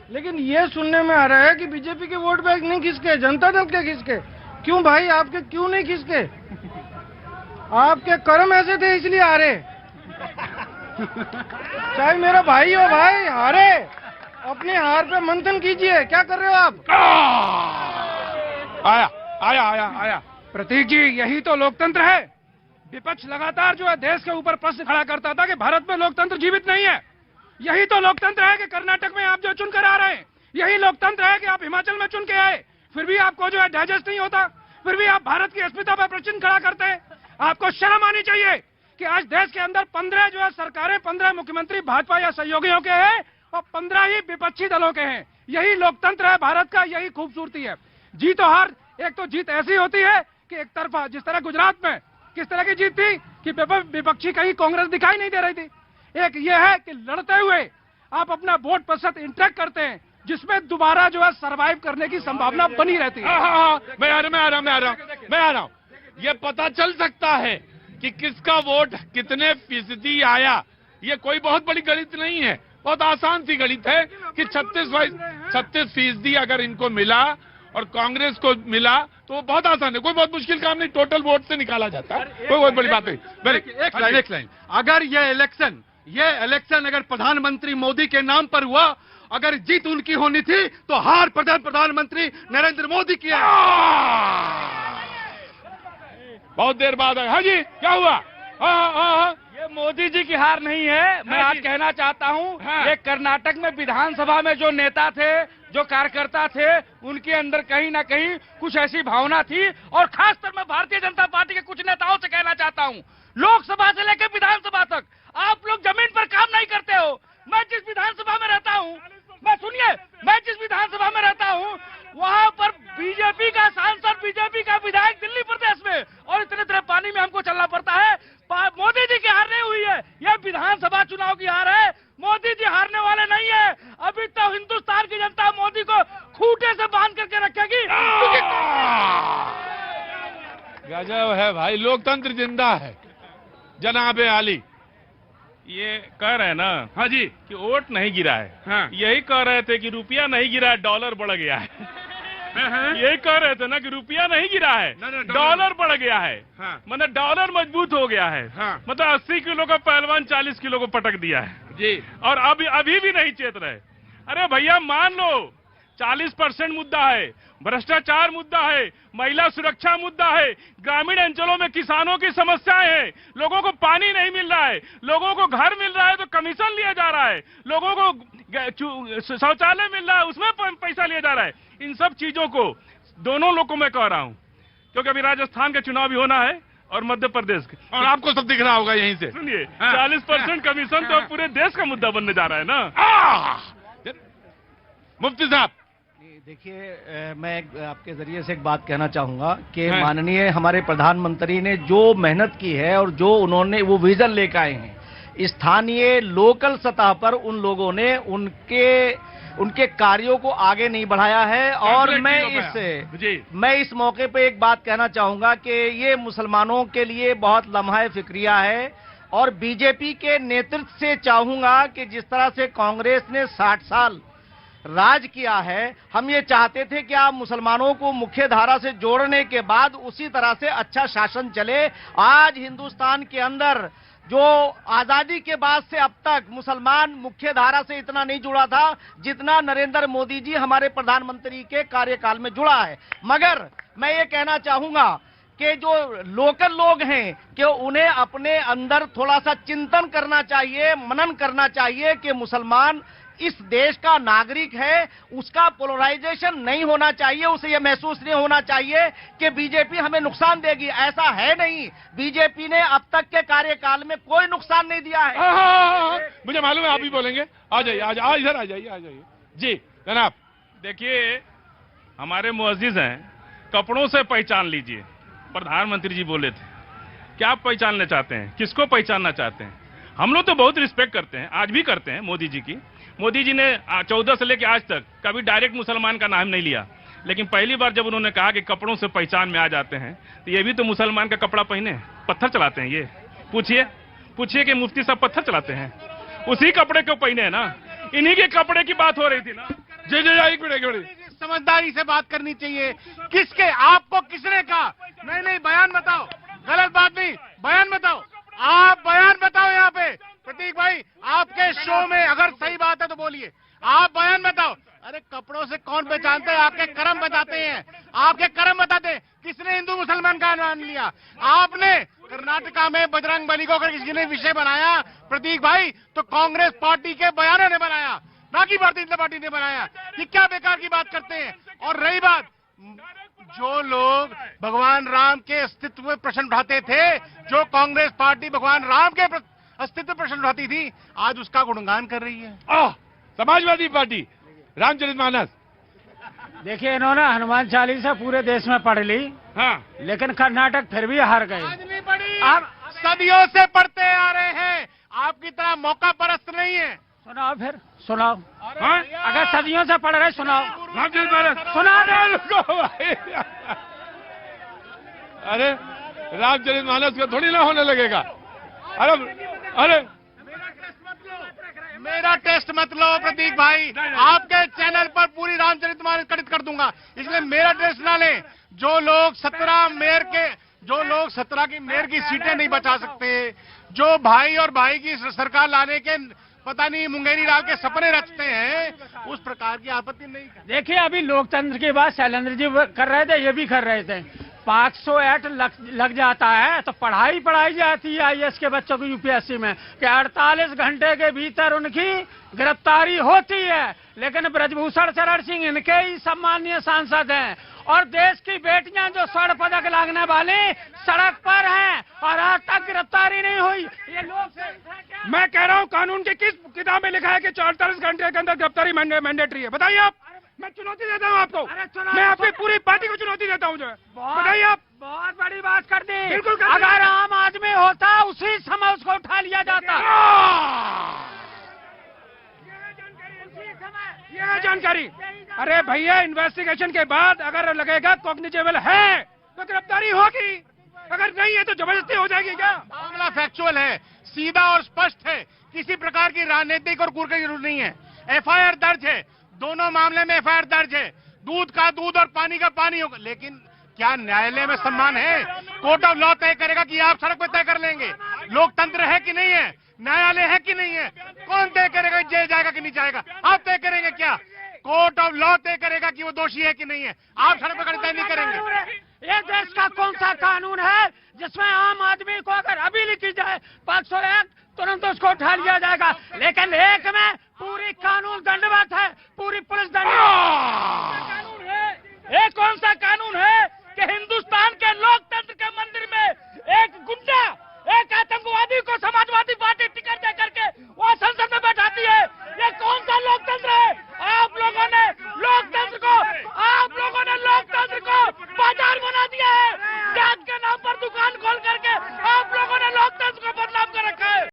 लेकिन ये सुनने में आ रहा है कि बीजेपी के वोट बैंक नहीं खिसके, जनता दल के खिसके। क्यों भाई, आपके क्यों नहीं खिसके? आपके कर्म ऐसे थे इसलिए हारे। चाहे मेरा भाई हो भाई, हारे। अपनी हार पे मंथन कीजिए। क्या कर रहे हो आप? आया आया आया आया प्रतीक जी, यही तो लोकतंत्र है। विपक्ष लगातार जो है देश के ऊपर प्रश्न खड़ा करता था कि भारत में लोकतंत्र जीवित नहीं है। यही तो लोकतंत्र है कि कर्नाटक में आप जो चुनकर आ रहे हैं। यही लोकतंत्र है कि आप हिमाचल में चुन के आए, फिर भी आपको जो है डाइजेस्ट नहीं होता, फिर भी आप भारत की अस्मिता पर प्रश्न खड़ा करते हैं। आपको शर्म आनी चाहिए कि आज देश के अंदर 15 जो है सरकारें, 15 मुख्यमंत्री भाजपा या सहयोगियों के हैं और 15 ही विपक्षी दलों के हैं। यही लोकतंत्र है भारत का, यही खूबसूरती है। जीत और हार, एक तो जीत ऐसी होती है कि एक तरफा, जिस तरह गुजरात में किस तरह की जीत थी कि विपक्षी कहीं कांग्रेस दिखाई नहीं दे रही थी। एक ये है कि लड़ते हुए आप अपना वोट प्रतिशत इंटैक्ट करते हैं, जिसमें दोबारा जो है सरवाइव करने की संभावना बनी रहती है। मैं आ रहा हूँ। ये पता चल सकता है कि किसका वोट कितने फीसदी आया। ये कोई बहुत बड़ी गणित नहीं है, बहुत आसान सी गणित है कि 36% अगर इनको मिला और कांग्रेस को मिला तो वो बहुत आसान है, कोई बहुत मुश्किल काम नहीं, टोटल वोट से निकाला जाता है, कोई बहुत बड़ी बात नहीं। एक लाइन, अगर ये इलेक्शन अगर प्रधानमंत्री मोदी के नाम पर हुआ, अगर जीत उनकी होनी थी तो हार प्रधानमंत्री नरेंद्र मोदी की है। बहुत देर बाद है। हाँ जी, क्या हुआ? ये मोदी जी की हार नहीं है। मैं आज कहना चाहता हूँ, ये कर्नाटक में विधानसभा में जो नेता थे, जो कार्यकर्ता थे, उनके अंदर कहीं ना कहीं कुछ ऐसी भावना थी। और खासकर मैं भारतीय जनता पार्टी के कुछ नेताओं से कहना चाहता हूँ, लोकसभा से लेकर विधानसभा तक आप लोग जमीन पर काम नहीं करते हो। मैं जिस विधानसभा में रहता हूँ, मैं जिस विधानसभा में रहता हूँ, वहाँ पर बीजेपी का सांसद, बीजेपी का विधायक दिल्ली प्रदेश में, और इतने तरह पानी में हमको चलना पड़ता है। मोदी जी की हार नहीं हुई है, यह विधानसभा चुनाव की हार है। मोदी जी हारने वाले नहीं है। अभी तो हिंदुस्तान की जनता मोदी को खूंटे से बांध करके रखेगी। गजब है भाई, लोकतंत्र जिंदा है। जनाबे आली ये कह रहे हैं ना, हाँ जी, कि वोट नहीं गिरा है। हाँ। यही कह रहे थे कि रुपया नहीं गिरा है, डॉलर बढ़ गया है। यही कह रहे थे ना कि रुपया नहीं गिरा है, डॉलर बढ़ गया है। हाँ। मतलब डॉलर मजबूत हो गया है। हाँ। मतलब 80 किलो का पहलवान 40 किलो को पटक दिया है जी। और अभी भी नहीं चेत रहे। अरे भैया मान लो 40% मुद्दा है, भ्रष्टाचार मुद्दा है, महिला सुरक्षा मुद्दा है, ग्रामीण अंचलों में किसानों की समस्याएं हैं, लोगों को पानी नहीं मिल रहा है, लोगों को घर मिल रहा है तो कमीशन लिया जा रहा है, लोगों को शौचालय मिल रहा है उसमें पैसा लिया जा रहा है। इन सब चीजों को दोनों लोगों में कह रहा हूं, क्योंकि अभी राजस्थान का चुनाव भी होना है और मध्य प्रदेश के, और आपको सब दिख रहा होगा यहीं से। सुनिए, हाँ। 40% कमीशन तो पूरे देश का मुद्दा बनने जा रहा है ना। मुफ्ती साहब, देखिए, मैं आपके जरिए से एक बात कहना चाहूंगा कि माननीय हमारे प्रधानमंत्री ने जो मेहनत की है और जो उन्होंने वो विजन लेकर आए हैं, स्थानीय लोकल सतह पर उन लोगों ने उनके कार्यों को आगे नहीं बढ़ाया है। और मैं इस मौके पे एक बात कहना चाहूंगा कि ये मुसलमानों के लिए बहुत लम्हा फिक्रिया है। और बीजेपी के नेतृत्व से चाहूंगा कि जिस तरह से कांग्रेस ने 60 साल राज किया है, हम ये चाहते थे कि आप मुसलमानों को मुख्य धारा से जोड़ने के बाद उसी तरह से अच्छा शासन चले। आज हिंदुस्तान के अंदर जो आजादी के बाद से अब तक मुसलमान मुख्य धारा से इतना नहीं जुड़ा था जितना नरेंद्र मोदी जी हमारे प्रधानमंत्री के कार्यकाल में जुड़ा है। मगर मैं ये कहना चाहूंगा कि जो लोकल लोग हैं कि उन्हें अपने अंदर थोड़ा सा चिंतन करना चाहिए, मनन करना चाहिए कि मुसलमान इस देश का नागरिक है, उसका पोलराइजेशन नहीं होना चाहिए, उसे यह महसूस नहीं होना चाहिए कि बीजेपी हमें नुकसान देगी। ऐसा है नहीं, बीजेपी ने अब तक के कार्यकाल में कोई नुकसान नहीं दिया है। मुझे मालूम है आप भी बोलेंगे। आ जाइए, इधर आ जाइए जी। जनाब, देखिए, हमारे मुअज्जिज हैं, कपड़ों से पहचान लीजिए। प्रधानमंत्री जी बोले थे, क्या आप पहचानना चाहते हैं, किसको पहचानना चाहते हैं? हम लोग तो बहुत रिस्पेक्ट करते हैं, आज भी करते हैं मोदी जी की। मोदी जी ने 14 से लेकर आज तक कभी डायरेक्ट मुसलमान का नाम नहीं लिया, लेकिन पहली बार जब उन्होंने कहा कि कपड़ों से पहचान में आ जाते हैं, तो ये भी तो मुसलमान का कपड़ा पहने, पत्थर चलाते हैं। ये पूछिए कि मुफ्ती साहब पत्थर चलाते हैं, उसी कपड़े को पहने हैं ना, इन्हीं के कपड़े की बात हो रही थी ना। एक मिनट समझदारी से बात करनी चाहिए। किसके, आपको किसने कहा? नहीं, बयान बताओ, गलत बात नहीं, बयान बताओ, आप बयान बताओ यहाँ पे। प्रतीक भाई, आपके शो में अगर सही बात है तो बोलिए, आप बयान बताओ। अरे कपड़ों से कौन पहचानता है? आपके कर्म बताते हैं, आपके कर्म बताते हैं। किसने हिंदू मुसलमान का नाम लिया? आपने कर्नाटका में बजरंग बली को अगर किसी ने विषय बनाया प्रतीक भाई, तो कांग्रेस पार्टी के बयानों ने बनाया, ना कि भारतीय जनता पार्टी ने बनाया। ये क्या बेकार की बात करते हैं? और रही बात, जो लोग भगवान राम के अस्तित्व में प्रश्न उठाते थे, जो कांग्रेस पार्टी भगवान राम के अस्तित्व प्रश्न उठाती थी, आज उसका गुणगान कर रही है। समाजवादी पार्टी रामचरितमानस। देखिए, इन्होंने हनुमान चालीसा पूरे देश में पढ़ ली, हाँ, लेकिन कर्नाटक फिर भी हार गए। आज नहीं पढ़ी, आप सदियों से पढ़ते आ रहे हैं, आपकी तरह मौका परस्त नहीं है। सुनाओ, फिर सुनाओ। हाँ? अगर सदियों से पढ़ रहे सुनाओ, रामचरितमानस सुना दे। अरे रामचरितमानस का थोड़ी ना होने लगेगा। अरे मेरा टेस्ट मत लो प्रतीक भाई, आपके चैनल पर पूरी रामचरितमानस कड़ित कर दूंगा, इसलिए मेरा टेस्ट ना ले। जो लोग 17 की मेयर की सीटें नहीं बचा सकते, जो भाई और भाई की सरकार लाने के पता नहीं मुंगेरी डाल के सपने रचते हैं, उस प्रकार की आपत्ति नहीं। देखिए, अभी लोकतंत्र की बात शैलेंद्र जी कर रहे थे, ये भी कर रहे थे। 500 एक्ट लग जाता है तो पढ़ाई जाती है आईएएस के बच्चों को यूपीएससी में कि 48 घंटे के भीतर उनकी गिरफ्तारी होती है। लेकिन ब्रजभूषण शरण सिंह इनके ही सम्मानीय सांसद हैं, और देश की बेटियां जो स्वर्ण पदक लागने वाली सड़क पर हैं और आज तक गिरफ्तारी नहीं हुई। ये लोग, मैं कह रहा हूँ, कानून की किस किताब में लिखा है कि 48 घंटे के अंदर गिरफ्तारी मैंडेटरी है? बताइए आप। मैं चुनौती देता हूँ आपको, मैं आपकी पूरी पार्टी को चुनौती देता हूँ। जो बताइए आप। बहुत बड़ी बात कर दी। बिल्कुल, अगर आम आदमी होता उसी समय उसको उठा लिया जाता। यह जानकारी, अरे भैया, इन्वेस्टिगेशन के बाद अगर लगेगा कॉग्निजेबल है तो गिरफ्तारी होगी, अगर नहीं है तो जबरदस्ती हो जाएगी। क्या मामला फैक्चुअल है, सीधा और स्पष्ट है, किसी प्रकार की राजनीतिक और गुर की जरूरत नहीं है। एफआईआर दर्ज है, दोनों मामले में एफआईआर दर्ज है, दूध का दूध और पानी का पानी होगा। लेकिन क्या न्यायालय में सम्मान है? कोर्ट ऑफ लॉ तय करेगा कि आप सड़क पर तय कर लेंगे। लोकतंत्र है कि नहीं है? न्यायालय है कि नहीं है? कौन तय करेगा जेल जाएगा कि नहीं जाएगा? आप तय करेंगे क्या? कोर्ट ऑफ लॉ तय करेगा कि वो दोषी है कि नहीं है। आप सड़क पर तय नहीं करेंगे। ये देश का कौन सा कानून है जिसमें आम आदमी को अगर अभी लिखी जाए 500 एक्ट तुरंत उसको उठा लिया जाएगा, लेकिन एक में पूरी कानून दंडवत है,